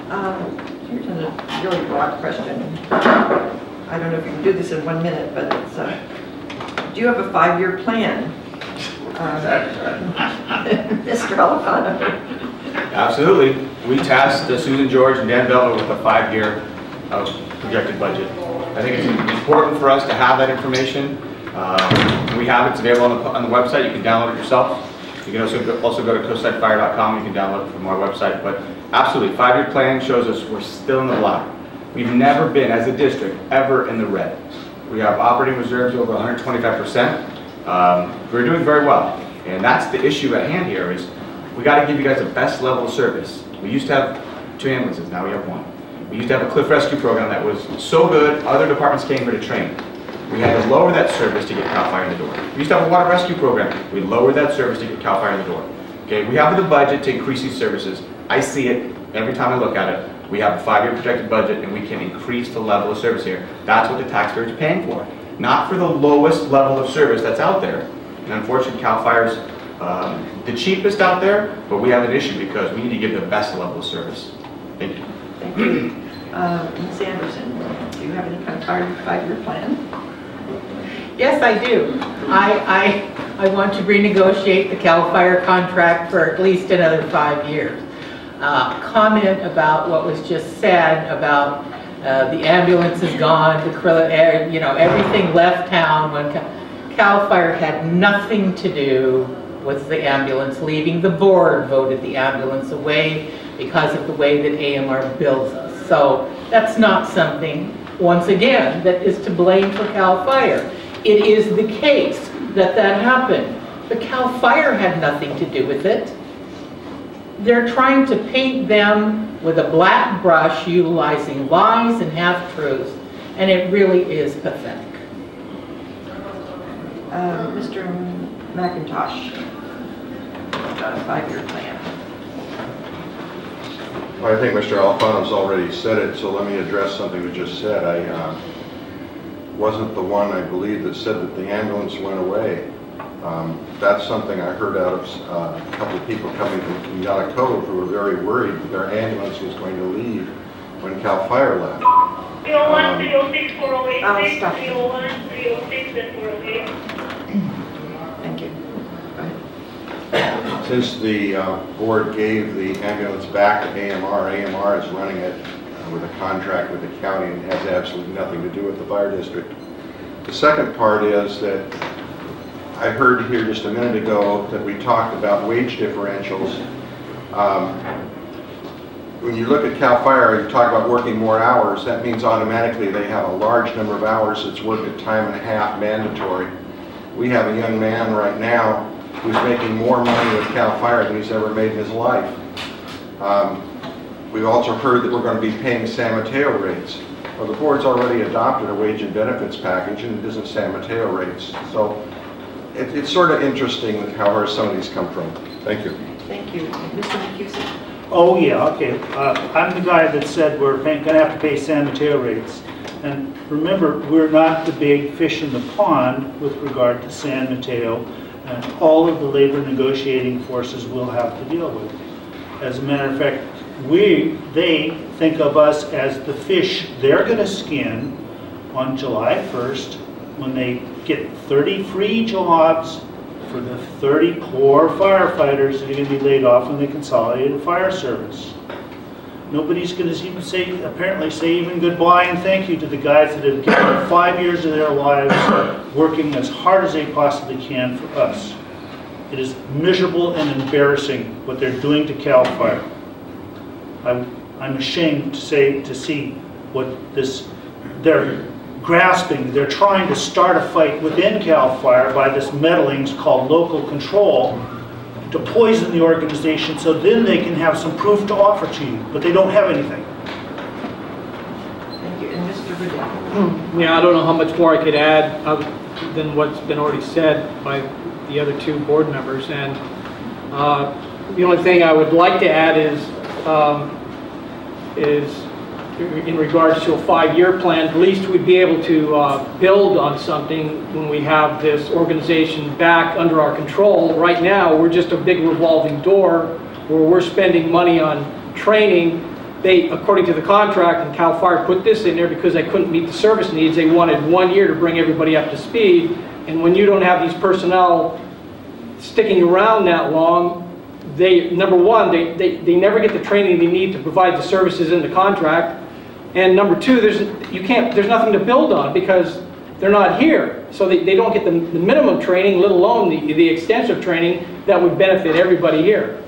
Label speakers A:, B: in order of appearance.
A: Here's a really broad question. I don't know if you can do this in 1 minute, but it's, do you have a 5-year plan? Mr. Alafano.
B: Absolutely. We tasked Susan George and Dan Belva with a 5-year projected budget. I think it's important for us to have that information. We have it. It's available on the website. You can download it yourself. You can also go to coastsidefire.com. You can download it from our website. But absolutely, 5-year plan shows us we're still in the black. We've never been, as a district, ever in the red. We have operating reserves over 125%. We're doing very well. And that's the issue at hand here is we got to give you guys the best level of service. We used to have 2 ambulances. Now we have 1. We used to have a cliff rescue program that was so good, other departments came here to train. We had to lower that service to get CAL FIRE in the door. We used to have a water rescue program. We lowered that service to get CAL FIRE in the door. Okay, we have the budget to increase these services. I see it every time I look at it. We have a 5-year projected budget and we can increase the level of service here. That's what the taxpayers are paying for. Not for the lowest level of service that's out there. And unfortunately, CAL FIRE's the cheapest out there, but we have an issue because we need to give the best level of service. Thank you.
A: Thank you. Ms. Anderson, do you have any kind of 5-year plan?
C: Yes, I do. I want to renegotiate the CAL FIRE contract for at least another 5 years. Comment about what was just said about the ambulance is gone, you know, everything left town when CAL FIRE had nothing to do with the ambulance leaving. The board voted the ambulance away because of the way that AMR bills us. So that's not something, once again, that is to blame for CAL FIRE. It is the case that that happened, but CAL FIRE had nothing to do with it. They're trying to paint them with a black brush, utilizing lies and half-truths, and it really is pathetic.
A: Mr. McIntosh, 5-year plan.
D: Well, I think Mr. Alfano's already said it, so let me address something we just said. I wasn't the one, I believe, that said that the ambulance went away. That's something I heard out of a couple of people coming from Kenyatta Cove who were very worried that their ambulance was going to leave when CAL FIRE left.
E: 301, 306, 408,
A: I'll stop.
E: 301, 306, and 408.
A: Thank you. Go ahead.
D: Since the board gave the ambulance back to AMR, AMR is running it with a contract with the county and has absolutely nothing to do with the fire district. The second part is that I heard here just a minute ago that we talked about wage differentials. When you look at CAL FIRE, you talk about working more hours. That means automatically they have a large number of hours that's worked at time and a half mandatory. We have a young man right now who's making more money with CAL FIRE than he's ever made in his life. We've also heard that we're going to be paying San Mateo rates. Well, the board's already adopted a wage and benefits package and it isn't San Mateo rates. So it's sort of interesting how where some of these come from. Thank you.
A: Thank you. Mr. McCusick.
F: Oh yeah, okay. I'm the guy that said we're going to have to pay San Mateo rates. And remember, we're not the big fish in the pond with regard to San Mateo and all of the labor negotiating forces we'll have to deal with. As a matter of fact, they think of us as the fish they're going to skin on July 1st when they get 30 free jobs for the 30 poor firefighters that are going to be laid off when they consolidate a fire service. Nobody's going to even apparently say even goodbye and thank you to the guys that have given 5 years of their lives working as hard as they possibly can for us. It is miserable and embarrassing what they're doing to CAL FIRE. I'm ashamed to see what they're grasping. They're trying to start a fight within CAL FIRE by this meddling called local control to poison the organization so then they can have some proof to offer to you, but they don't have anything.
A: Thank you. And Mr. Riddell.
G: Yeah, I don't know how much more I could add other than what's been already said by the other 2 board members. And the only thing I would like to add is in regards to a 5-year plan, at least we'd be able to build on something when we have this organization back under our control. Right now, we're just a big revolving door where we're spending money on training they, according to the contract, and CAL FIRE put this in there because they couldn't meet the service needs. They wanted 1 year to bring everybody up to speed. And when you don't have these personnel sticking around that long, they, number one, they never get the training they need to provide the services in the contract. And number two, there's nothing to build on because they're not here. So they don't get the minimum training, let alone the extensive training that would benefit everybody here.